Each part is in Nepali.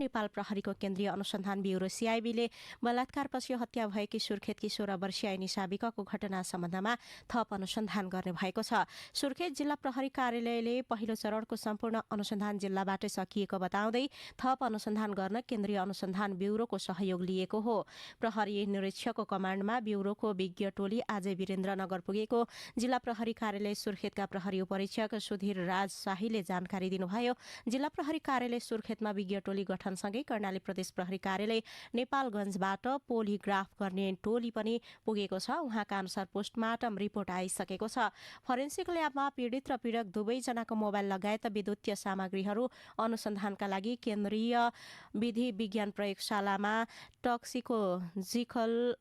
नेपाल प्रहरीको केन्द्रीय अनुसन्धान ब्युरो सीआईबीले बलात्कारपछि हत्या भएकी सुर्खेतकी 16 वर्षीय निशा विकको घटना सम्बन्धमा थप अनुसन्धान गर्ने भएको छ। सुर्खेत जिल्ला प्रहरी कार्यालयले पहिलो चरणको सम्पूर्ण अनुसन्धान जिल्लाबाटै सकिएको बताउँदै थप अनुसन्धान गर्न केन्द्रीय अनुसन्धान ब्युरोको सहयोग लिएको हो। प्रहरी निरीक्षकको कमाण्डमा ब्युरोको विज्ञ टोली आजै वीरेन्द्रनगर पुगेको जिल्ला प्रहरी कार्यालय सुर्खेतका प्रहरी उपरीक्षक सुधीर राज शाहीले जानकारी दिनुभयो। जिल्ला प्रहरी कार्यालय सुर्खेतमा विज्ञ टोली गठनसँगै कर्णाली प्रदेश प्रहरी कार्यालय नेपालगञ्जबाट पोलिग्राफ गर्ने टोली पनि पुगेको छ। उहाँका अनुसार पोस्टमार्टम रिपोर्ट आइसकेको छ। फरेन्सिक ल्याबमा पीडित र पीडक दुवैजनाको मोबाइल लगायत विद्युतीय सामग्रीहरू अनुसन्धानका लागि केन्द्रीय विधि विज्ञान प्रयोगशालामा टक्सिकोजिकल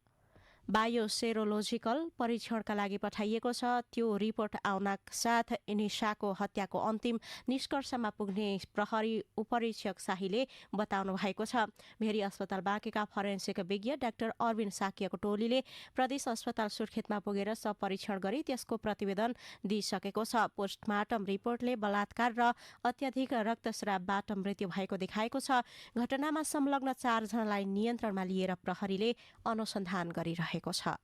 बायोसेरोलोजिकल परीक्षणका लागि पठाइएको छ। त्यो रिपोर्ट आउनाका साथ निशाको हत्याको अन्तिम निष्कर्षमा पुग्ने प्रहरी उपरीक्षक शाहीले बताउनु भएको छ। भेरी अस्पताल बाँकेका फरेन्सिक विज्ञ डाक्टर अरविन्द साकियाको टोलीले प्रदेश अस्पताल सुर्खेतमा पुगेर सब परीक्षण गरी त्यसको प्रतिवेदन दिइसकेको छ। पोस्टमार्टम रिपोर्टले बलात्कार र अत्याधिक रक्तस्रावबाट मृत्यु भएको देखाएको छ। घटनामा संलग्न 4 जनालाई नियन्त्रणमा लिएर प्रहरीले अनुसन्धान गरिरहेको छ।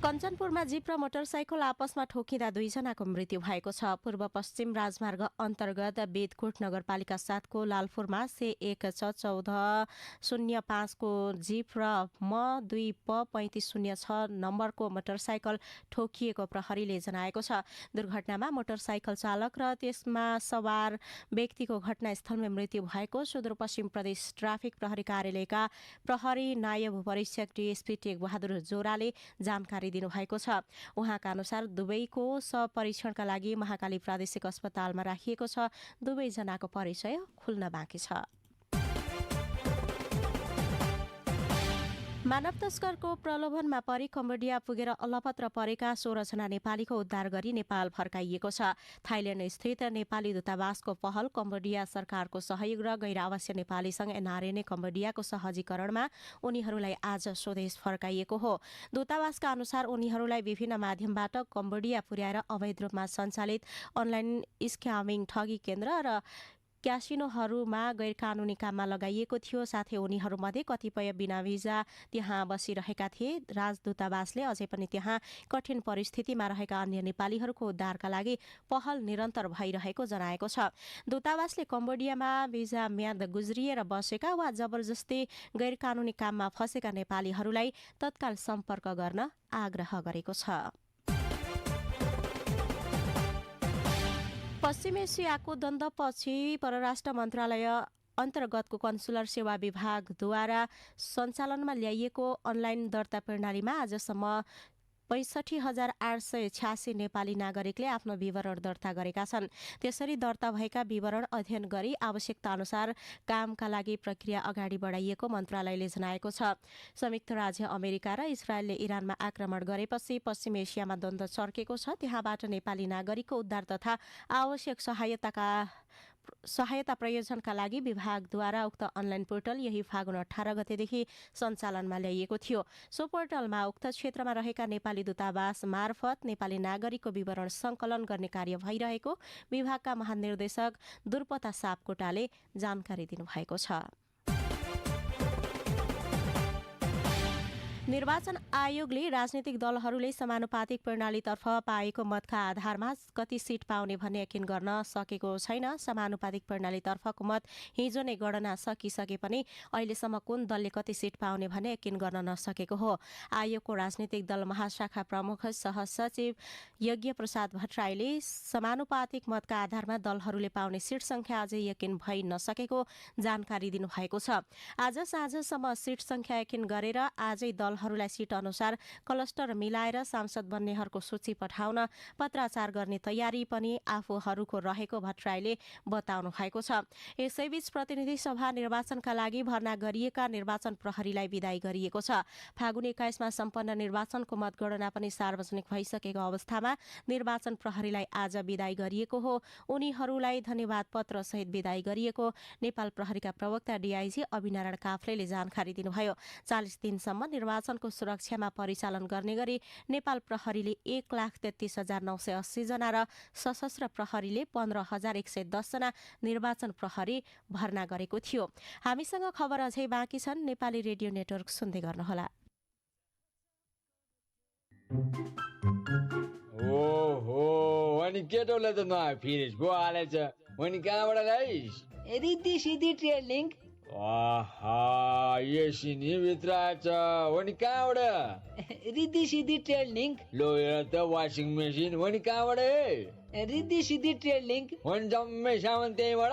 कञ्चनपुरमा जीप र मोटरसाइकल आपसमा ठोकिँदा 2 जनाको मृत्यु भएको छ। पूर्व पश्चिम राजमार्ग अन्तर्गत बेदकोट नगरपालिका 7 को लालपुरमा C11405 को जीप र M2P3506 नम्बरको मोटरसाइकल ठोकिएको प्रहरीले जनाएको छ। दुर्घटनामा मोटरसाइकल चालक र त्यसमा सवार व्यक्तिको घटनास्थलमै मृत्यु भएको सुदूरपश्चिम प्रदेश ट्राफिक प्रहरी कार्यालयका प्रहरी नायब उपरीक्षक डीएसपी टेक बहादुर जोराले जानकारी दिनुभएको छ। उहाँका अनुसार दुवैको परीक्षणका लागि महाकाली प्रादेशिक अस्पतालमा राखिएको छ। दुवैजनाको परिचय खुल्न बाँकी छ। मानव तस्करको प्रलोभनमा परि कम्बोडिया पुगेर अलपत्र परेका 16 जना नेपालीको उद्धार गरी नेपाल फर्काइएको छ। थाइल्याण्ड स्थित नेपाली दूतावासको पहल, कम्बोडिया सरकारको सहयोग र गैर आवासीय नेपाली संघ एनआरएनए कम्बोडियाको सहजीकरणमा उनीहरूलाई आज स्वदेश फर्काइएको हो। दूतावासका अनुसार उनीहरूलाई विभिन्न माध्यमबाट कम्बोडिया पुर्याएर अवैध रूपमा सञ्चालित अनलाइन स्क्यामिङ ठगी केन्द्र र क्यासिनोहरूमा गैर कानूनी काममा लगाइएको थियो। साथै उनीहरूमध्ये कतिपय बिना भिजा त्यहाँ बसिरहेका थिए। राजदूतावासले अझै पनि त्यहाँ कठिन परिस्थितिमा रहेका अन्य नेपालीहरूको उद्धारका लागि पहल निरन्तर भइरहेको जनाएको छ। दूतावासले कम्बोडियामा भिजा म्याद गुज्रिएर बसेका वा जबरजस्ती गैर कानूनी काममा फँसेका नेपालीहरूलाई तत्काल सम्पर्क गर्न आग्रह गरेको छ। पश्चिम एसियाको द्वन्द्वपछि परराष्ट्र मन्त्रालय अन्तर्गतको कन्सुलर सेवा विभागद्वारा सञ्चालनमा ल्याइएको अनलाइन दर्ता प्रणालीमा आजसम्म 65,886 नेपाली नागरिकले आफ्नो विवरण दर्ता गरेका छन्। त्यसरी दर्ता भएका विवरण अध्ययन गरी आवश्यकता अनुसार कामका लागि प्रक्रिया अगाडि बढाइएको मन्त्रालयले जनाएको छ। संयुक्त राज्य अमेरिका र इजरायलले इरानमा आक्रमण गरेपछि पश्चिम एसियामा द्वन्द्व चर्केको छ। त्यहाँबाट नेपाली नागरिकको उद्धार तथा आवश्यक सहायता प्रयोजनका लागि विभागद्वारा उक्त अनलाइन पोर्टल यही फागुन 18 गतेदेखि सञ्चालनमा ल्याइएको थियो। सो पोर्टलमा उक्त क्षेत्रमा रहेका नेपाली दूतावास मार्फत नेपाली नागरिकको विवरण संकलन गर्ने कार्य भइरहेको विभागका महानिर्देशक दुर्पता सापकोटाले जानकारी दिनुभएको छ। निर्वाचन आयोगले राजनीतिक दलहरूले समानुपातिक प्रणालीतर्फ पाएको मतका आधारमा कति सीट पाउने भन्ने यकिन गर्न सकेको छैन। समानुपातिक प्रणालीतर्फको मत हिजो नै गणना सकिसके पनि अहिलेसम्म कुन दलले कति सीट पाउने भन्ने यकिन गर्न नसकेको हो। आयोगको राजनीतिक दल महाशाखा प्रमुख सहसचिव यज्ञ प्रसाद भट्टराईले समानुपातिक मतका आधारमा दलहरूले पाउने सीट संख्या अझै यकिन भइ नसकेको जानकारी दिनुभएको छ। आज साँझसम्म सीट संख्या यकिन गरेर आजै दलहरूलाई सीट अनुसार क्लस्टर मिलाएर सांसद बन्नेहरूको सूची पठाउन पत्राचार गर्ने तयारी पनि आफूहरूको रहेको भट्टराईले बताउनु भएको छ। यसैबीच प्रतिनिधि सभा निर्वाचनका लागि भर्ना गरिएका निर्वाचन प्रहरीलाई विदाई गरिएको छ। फागुन 21 मा सम्पन्न निर्वाचनको मतगणना पनि सार्वजनिक भइसकेको अवस्थामा निर्वाचन प्रहरीलाई आज विदाई गरिएको हो। उनीहरूलाई धन्यवाद पत्र सहित विदाई गरिएको नेपाल प्रहरीका प्रवक्ता डीआईजी अभिनारायण काफ्लेले जानकारी दिनुभयो। 40 दिनसम्म निर्वाचन निर्वाचनको सुरक्षामा परिचालन गर्ने गरी नेपाल प्रहरीले 1,33,980 जना र सशस्त्र प्रहरीले 15,110 जना निर्वाचन प्रहरी भर्ना गरेको थियो। हामीसँग खबर अझै बाँकी छन्। नेपाली रेडियो नेटवर्क सुन्दै गर्नुहोला। ओहो, अनि केटोले त फिरेस पो हालेछ। अनि कहाँबाट ल्याइस्? Riddhi Siddhi trade link. आहा, यो सिनी भित्र आएछ। अनि कहाँबाट? Riddhi Siddhi trade link. लो हेर त वासिङ मेसिन। अनि कहाँबाट? Riddhi Siddhi trade link. अनि जम्मै सामान त्यहीँबाट?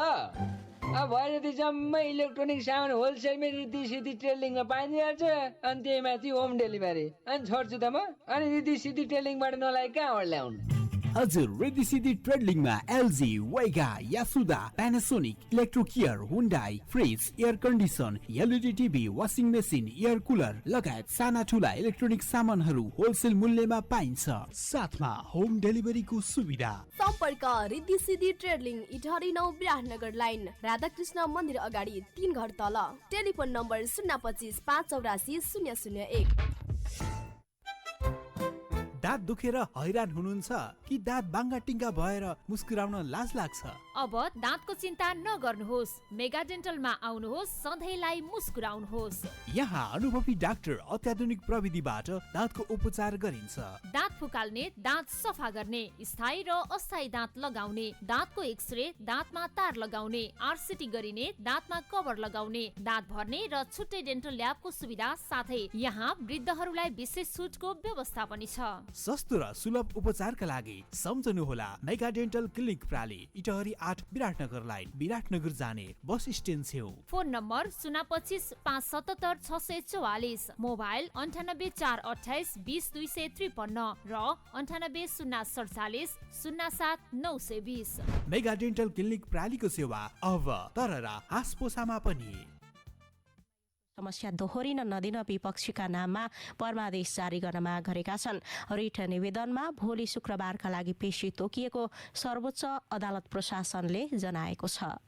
अब भयो जति जम्मै इलेक्ट्रोनिक सामान होलसेलमै रिद्धि सिद्धि ट्रेड लिङ्कमा पाइदिइहाल्छ। अनि त्यही माथि होम डेलिभरी। अनि छोड्छु त म। अनि रिद्धि सिद्धि ट्रेड लिङ्कबाट नलागे कहाँबाट ल्याउनु? हजुर, रिद्धि सिद्धि ट्रेडलिङमा LG, Vega, Yasuda, Panasonic, Electrocare, Hyundai, fridge, air condition, LED TV, washing machine, air cooler लगायत साना ठुला इलेक्ट्रोनिक सामानहरू होलसेल मूल्यमा पाइन्छ, साथमा होम डेलिभरीको सुविधा। सम्पर्क रिद्धि सिद्धि ट्रेडलिङ, इटहरी 9 विराटनगर लाइन, राधाकृष्ण मन्दिर अगाडि 3 घर तल। Telephone number 025 584 001। दाँत दुखेर हैरान हुनुहुन्छ कि दाँत बाङ्गा टिङ्गा भएर मुस्कुराउन लाज लाग्छ? अब दाँतको चिन्ता नगर्नुहोस्। मेगा डेन्टलमा आउनुहोस्, सधैँलाई मुस्कुराउनुहोस्। यहाँ अनुभवी डाक्टर अत्याधुनिक प्रविधिबाट दाँतको उपचार गरिन्छ। दाँत फुकाल्ने, दाँत सफा गर्ने, स्थायी र अस्थायी दाँत लगाउने, दाँतको एक्सरे, दाँतमा तार लगाउने, आरसिटी गरिने, दाँतमा कभर लगाउने, दाँत भर्ने र छुट्टै डेन्टल ल्याबको सुविधा साथै यहाँ वृद्धहरूलाई विशेष छुटको व्यवस्था पनि छ। सस्तो र सुलभ उपचारका लागि सम्झनुहोला मेगा डेन्टल क्लिनिक प्राली, इटहरी 8 विराटनगर लाइन, विराटनगर जाने बस स्ट्यान्ड छेउ। फोन नम्बर 025 577 644, मोबाइल 98 428 20 253 र 98 047 07 920। मेगा डेन्टल क्लिनिक प्रालीको सेवा अब तररा आसपोसामा पनि। समस्या दोहोरिन नदिन विपक्षीका नाममा परमादेश जारी गर्न माग गरेका छन्। रिट निवेदनमा भोलि शुक्रबारका लागि पेशी तोकिएको सर्वोच्च अदालत प्रशासनले जनाएको छ।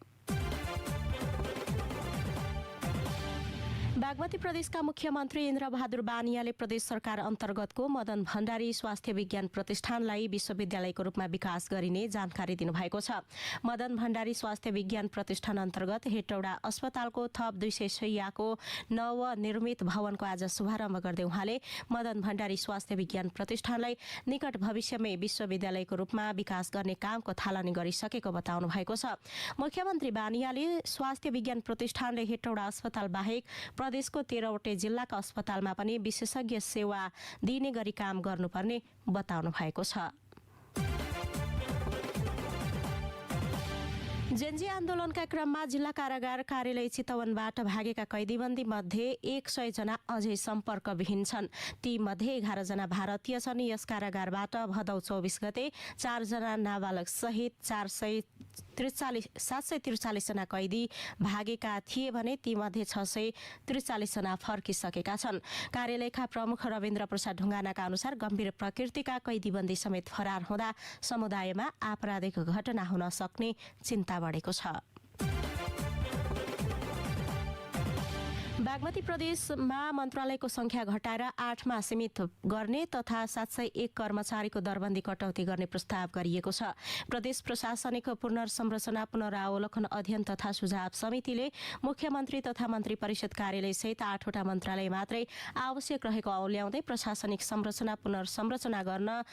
बागमती प्रदेशका मुख्यमन्त्री इन्द्रबहादुर बानियाले प्रदेश सरकार अन्तर्गतको मदन भण्डारी स्वास्थ्य विज्ञान प्रतिष्ठानलाई विश्वविद्यालयको रूपमा विकास गरिने जानकारी दिनुभएको छ। मदन भण्डारी स्वास्थ्य विज्ञान प्रतिष्ठान अन्तर्गत हेटौडा अस्पतालको थप 200 शैय्याको नवनिर्मित भवनको आज शुभारम्भ गर्दै उहाँले मदन भण्डारी स्वास्थ्य विज्ञान प्रतिष्ठानलाई निकट भविष्यमै विश्वविद्यालयको रूपमा विकास गर्ने कामको थालनी गरिसकेको बताउनु भएको छ। मुख्यमन्त्री बानियाले स्वास्थ्य विज्ञान प्रतिष्ठानले हेटौडा अस्पताल बाहेक प्रदेशको 13वटै जिल्लाका अस्पतालमा पनि विशेषज्ञ सेवा दिने गरी काम गर्नुपर्ने बताउनु भएको छ। जेन्जी आन्दोलनका क्रममा जिल्ला कारागार कार्यालय चितवनबाट भागेका कैदीबन्दी मध्ये 100 जना अझै सम्पर्कविहीन छन्। ती मध्ये 11 जना भारतीय छन्। यस कारागारबाट भदौ 24 गते 4 जना नाबालक सहित 743 जना कैदी भागेका थिए भने ती मध्ये 643 जना फर्किसकेका छन्। कार्यालयका प्रमुख रविन्द्र प्रसाद ढुङ्गानाका अनुसार गम्भीर प्रकृतिका कैदीबन्दी समेत फरार हुँदा समुदायमा आपराधिक घटना हुन सक्ने चिन्ता बढेको छ। बागमती प्रदेशमा मन्त्रालयको संख्या घटाएर 8 मा सीमित गर्ने तथा 701 कर्मचारीको दरबन्दी कटौती गर्ने प्रस्ताव गरिएको छ। प्रदेश प्रशासनिक पुनर्संरचना पुनरावलोकन अध्ययन तथा सुझाव समितिले मुख्यमन्त्री तथा मन्त्री परिषद कार्यालय सहित 8 वटा मन्त्रालय मात्रै आवश्यक रहेको औल्याउँदै प्रशासनिक संरचना पुनर्संरचना गर्न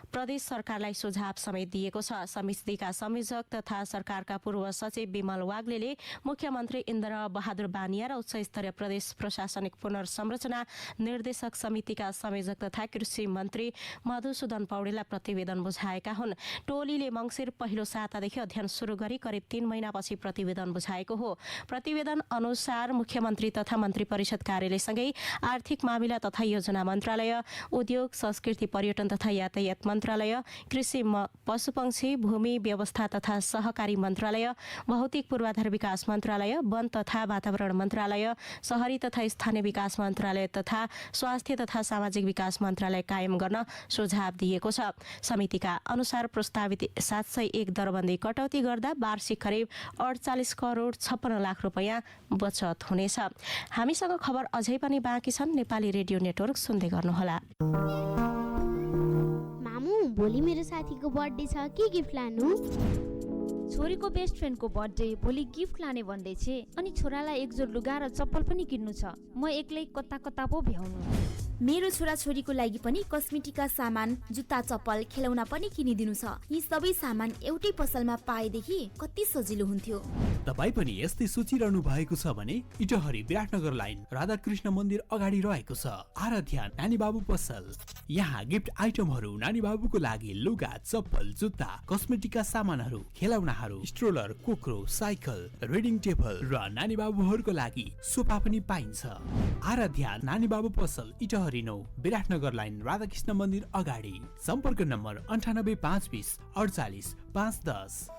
प्रदेश सरकारलाई सुझाव समेत दिएको छ। समितिका संयोजक तथा सरकारका पूर्व सचिव विमल वाग्लेले मुख्यमन्त्री इन्द्र बहादुर बानिया र उच्च स्तरीय प्रदेश प्रशासनिक पुनर्संरचना निर्देशक समितिका संयोजक तथा कृषि मन्त्री मधुसूदन पौडेललाई प्रतिवेदन बुझाएका हुन्। टोलीले मङ्सिर पहिलो सातादेखि अध्ययन सुरु गरी करिब 3 महिनापछि प्रतिवेदन बुझाएको हो। प्रतिवेदन अनुसार मुख्यमन्त्री तथा मन्त्री परिषद कार्यालयसँगै आर्थिक मामिला तथा योजना मन्त्रालय, उद्योग, संस्कृति, पर्यटन तथा यातायात मन्त्रालय, कृषि, पशुपक्षी, भूमि व्यवस्था तथा सहकारी मन्त्रालय, भौतिक पूर्वाधार विकास मन्त्रालय, वन तथा वातावरण मन्त्रालय, शहरी तथा स्थानीय विकास मन्त्रालय तथा स्वास्थ्य तथा सामाजिक विकास मन्त्रालय कायम गर्न सुझाव दिएको छ। समितिका अनुसार प्रस्तावित 701 दरबन्दी कटौती गर्दा वार्षिक करिब 48 करोड 56 लाख रुपैयाँ बचत हुनेछ। हामीसँग खबर अझै पनि बाँकी छन्। नेपाली रेडियो नेटवर्क सुन्दै गर्नुहोला। मामु भोलि मेरो साथीको बर्थडे छ, के गिफ्ट लानु? छोरीको बेस्ट फ्रेन्डको बर्थडे, भोलि गिफ्ट लाने भन्दै छे। अनि छोरालाई एक जोड लुगा र चप्पल पनि किन्नु छ। म एक्लै कता कता पो भ्याउनु। मेरो छोराछोरीको लागि पनि कस्मेटिकका सामान, जुत्ता चप्पल, खेलौना पनि किनिदिनु छ। यी सबै सामान एउटै पसलमा पाएदेखि कति सजिलो हुन्थ्यो। तपाई पनि यस्तै सोचिरहनु भएको छ भने इटहरी विराटनगर लाइन राधाकृष्ण मन्दिर अगाडि रहेको छ आराध्या नानी बाबु पसल। यहाँ गिफ्ट आइटमहरू, नानी बाबुको लागि लुगा, चप्पल, जुत्ता, कस्मेटिकका सामानहरू, खेलौनाहरू, स्ट्रोलर, कोक्रो, साइकल, रिडिङ टेबल र नानी बाबुहरूको लागि सोफा पनि पाइन्छ। आराध्या नानी बाबु पसल, इटहरी 9, विराटनगर लाइन राधाकृष्ण मन्दिर अगाडि। सम्पर्क नम्बर 98 520 48 510।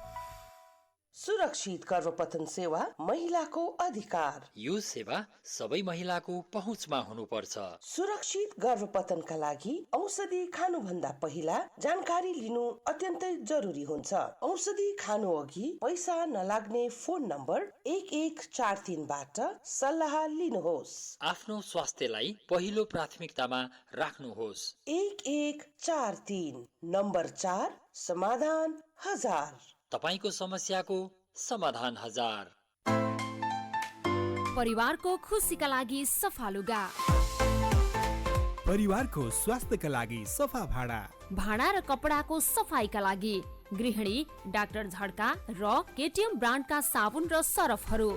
सुरक्षित गर्भपतन सेवा महिलाको अधिकार। यो सेवा सबै महिलाको पहुँचमा हुनुपर्छ। सुरक्षित गर्भपतनका लागि औषधि खानुभन्दा पहिला जानकारी लिनु अत्यन्तै जरुरी हुन्छ। औषधि खानु अघि पैसा नलाग्ने फोन नम्बर 1143 बाट सल्लाह लिनुहोस्। आफ्नो स्वास्थ्यलाई पहिलो प्राथमिकतामा राख्नुहोस्। 1143 नम्बर 4 समाधान 1000। तपाईको समस्याको समाधान 1000। परिवारको खुसीका लागि सफा लुगा, परिवारको स्वास्थ्यका लागि सफा भाडा, भाँडा र कपडाको सफाईका लागि गृहिणी डाक्टर झड्का र केटीएम ब्रान्डका साबुन र सरफहरू,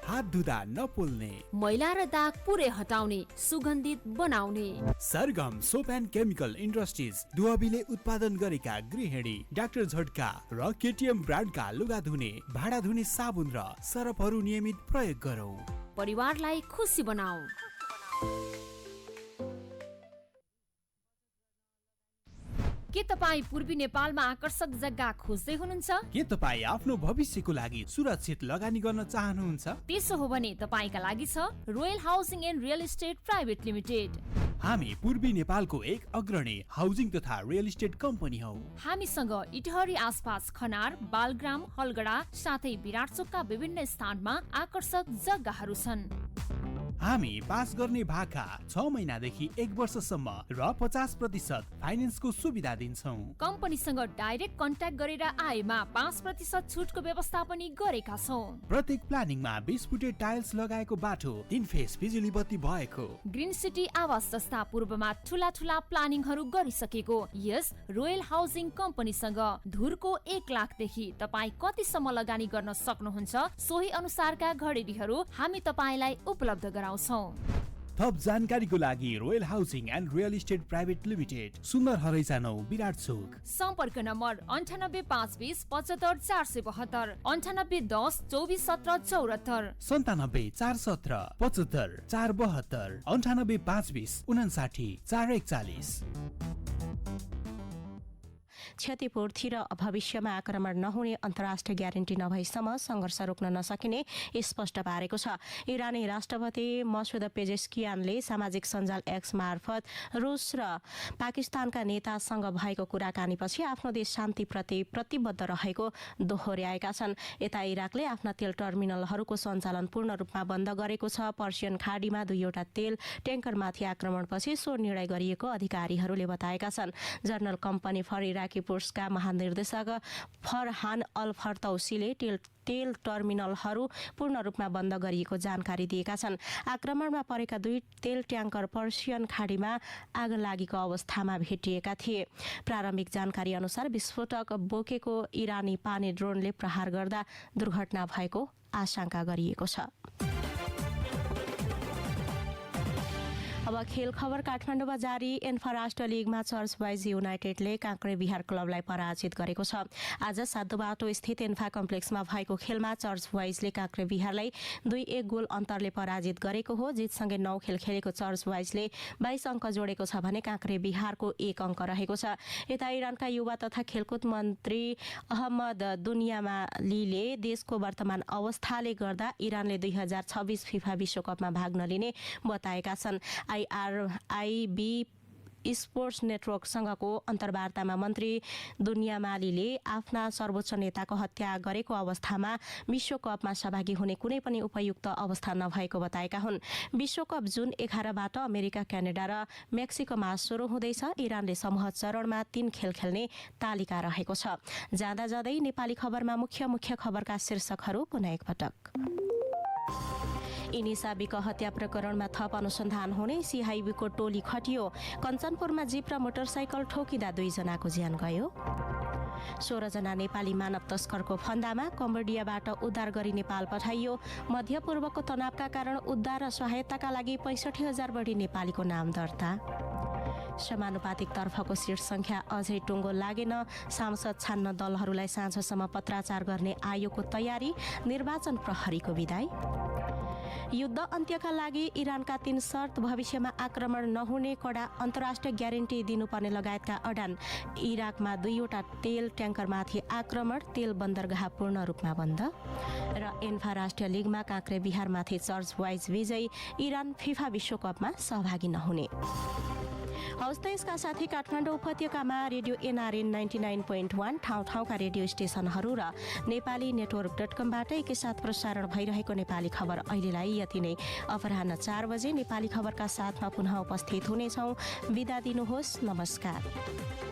हात धुँदा नपोल्ने, मैला र दाग पुरै हटाउने, सुगन्धित बनाउने। सरगम सोप एन्ड केमिकल इन्डस्ट्रिज दुवाबीले उत्पादन गरेका गृहिणी डाक्टर झड्का र केटीएम ब्रान्डका लुगा धुने, भाँडा धुने साबुन र सरफहरू नियमित प्रयोग गरौँ। परिवारलाई खुसी बनाऊ। के तपाईँ पूर्वी नेपालमा आकर्षक जग्गा खोज्दै हुनुहुन्छ? के तपाईँ आफ्नो भविष्यको लागि सुरक्षित लगानी गर्न चाहनुहुन्छ? त्यसो हो भने तपाईँका लागि छ royal housing and real estate private limited. हामी पूर्वी नेपालको एक अग्रणी हाउसिङ तथा रियल इस्टेट कम्पनी हौ। हामीसँग इटहरी आसपास खनार, बालग्राम, हलगडा साथै विराटचोकका विभिन्न स्थानमा आकर्षक जग्गाहरू छन्। हामी पास गर्ने भाका 6 महिनादेखि 1 वर्षसम्म र 50% फाइनेन्सको सुविधा दिन्छौँ। कम्पनीसँग डाइरेक्ट कन्ट्याक्ट गरेर आएमा 5% छुटको व्यवस्था पनि गरेका छौँ। प्रत्येक प्लानिङमा 20 फुटे टाइल्स लगाएको बाटो, 3 फेस बिजुली बत्ती भएको, ग्रिन सिटी आवास जस्ता पूर्वमा ठुला ठुला प्लानिङहरू गरिसकेको यस रोयल हाउसिङ कम्पनीसँग धुरको 1 लाखदेखि तपाईँ कतिसम्म लगानी गर्न सक्नुहुन्छ, सोही अनुसारका घडेरीहरू हामी तपाईँलाई उपलब्ध गराउँछौँ। थप जानकारीको लागि royal housing and real estate private limited, सुन्दर हरैसा 9, विराटचोक। सम्पर्क नम्बर 98 520 75 472, 98 10 24 17 74, 97 417 75 472, 98 520 59 441। क्षतिपूर्ति र भविष्यमा आक्रमण नहुने अन्तर्राष्ट्रिय ग्यारेन्टी नभएसम्म सङ्घर्ष रोक्न नसकिने स्पष्ट पारेको छ। इरानी राष्ट्रपति मसुद पेजेस्कियानले सामाजिक सञ्जाल एक्स मार्फत रुस र पाकिस्तानका नेतासँग भएको कुराकानीपछि आफ्नो देश शान्तिप्रति प्रतिबद्ध रहेको दोहोर्याएका छन्। यता इराकले आफ्ना तेल टर्मिनलहरूको सञ्चालन पूर्ण रूपमा बन्द गरेको छ। पर्सियन खाडीमा 2वटा तेल ट्याङ्करमाथि आक्रमणपछि सो निर्णय गरिएको अधिकारीहरूले बताएका छन्। जर्नल कम्पनी फर इराकी पुर्सका महानिर्देशक फरहान अल फर्तौसीले तेल टर्मिनलहरू पूर्ण रूपमा बन्द गरिएको जानकारी दिएका छन्। आक्रमणमा परेका 2 तेल ट्याङ्कर पर्सियन खाडीमा आग लागेको अवस्थामा भेटिएका थिए। प्रारम्भिक जानकारी अनुसार विस्फोटक बोकेको इरानी पानी ड्रोनले प्रहार गर्दा दुर्घटना भएको आशंका गरिएको छ। अब खेल खबर काठमाडौँमा जारी। एन्फा राष्ट्र लिगमा चर्च बोइज युनाइटेडले काँक्रे बिहार क्लबलाई पराजित गरेको छ। आज सातोबाटो स्थित एन्फा कम्प्लेक्समा भएको खेलमा चर्च बोइजले काँक्रे बिहारलाई 2-1 गोल अन्तरले पराजित गरेको हो। जितसँगै 9 खेल खेलेको चर्च बोइजले 22 अङ्क जोडेको छ भने काँक्रे बिहारको 1 अङ्क रहेको छ। यता इरानका युवा तथा खेलकुद मन्त्री अहमद दुनियामालीले देशको वर्तमान अवस्थाले गर्दा इरानले 2026 फिफा विश्वकपमा भाग नलिने बताएका छन्। IRIB स्पोर्ट्स नेटवर्कसँगको अन्तर्वार्तामा मन्त्री दुनियामालीले आफ्ना सर्वोच्च नेताको हत्या गरेको अवस्थामा विश्वकपमा सहभागी हुने कुनै पनि उपयुक्त अवस्था नभएको बताएका हुन्। विश्वकप जुन 11बाट अमेरिका, क्यानाडा र मेक्सिकोमा सुरु हुँदैछ। इरानले समूह चरणमा 3 खेल खेल्ने तालिका रहेको छ। जाँदा जाँदै नेपाली खबरमा मुख्य खबरका शीर्षकहरू पुनः एकपटक। इनिसा बिक हत्या प्रकरणमा थप अनुसन्धान हुने सिआइबीको टोली खटियो। कञ्चनपुरमा जीप र मोटरसाइकल ठोकिँदा 2 जनाको ज्यान गयो। 16 जना नेपाली मानव तस्करको फन्दामा कम्बोडियाबाट उद्धार गरी नेपाल पठाइयो। मध्यपूर्वको तनावका कारण उद्धार र सहायताका लागि 65,000 बढी नेपालीको नाम दर्ता। समानुपातिक तर्फको सिट संख्या अझै टुङ्गो लागेन। सांसद छान्न दलहरूलाई साँझसम्म पत्राचार गर्ने आयोगको तयारी। निर्वाचन प्रहरीको विदाई। युद्ध अन्त्यका लागि इरानका 3 शर्त। भविष्यमा आक्रमण नहुने कडा अन्तर्राष्ट्रिय ग्यारेन्टी दिनुपर्ने लगायतका अडान। इराकमा 2वटा तेल ट्याङ्करमाथि आक्रमण। तेल बन्दरगाह पूर्ण रूपमा बन्द। र एन्फा राष्ट्रिय लिगमा काँक्रे बिहारमाथि चर्च बोइज विजयी। इरान फिफा विश्वकपमा सहभागी नहुने। हौस् त यसका साथै काठमाडौँ उपत्यकामा रेडियो NRN 99.1 ठाउँ-ठाउँका रेडियो स्टेशनहरू र नेपाली नेटवर्क.com-बाट एकैसाथ प्रसारण भइरहेको नेपाली खबर अहिलेलाई यति नै। अपराह्न 4 बजे नेपाली खबरका साथमा पुनः उपस्थित हुनेछौँ। बिदा दिनुहोस्। नमस्कार।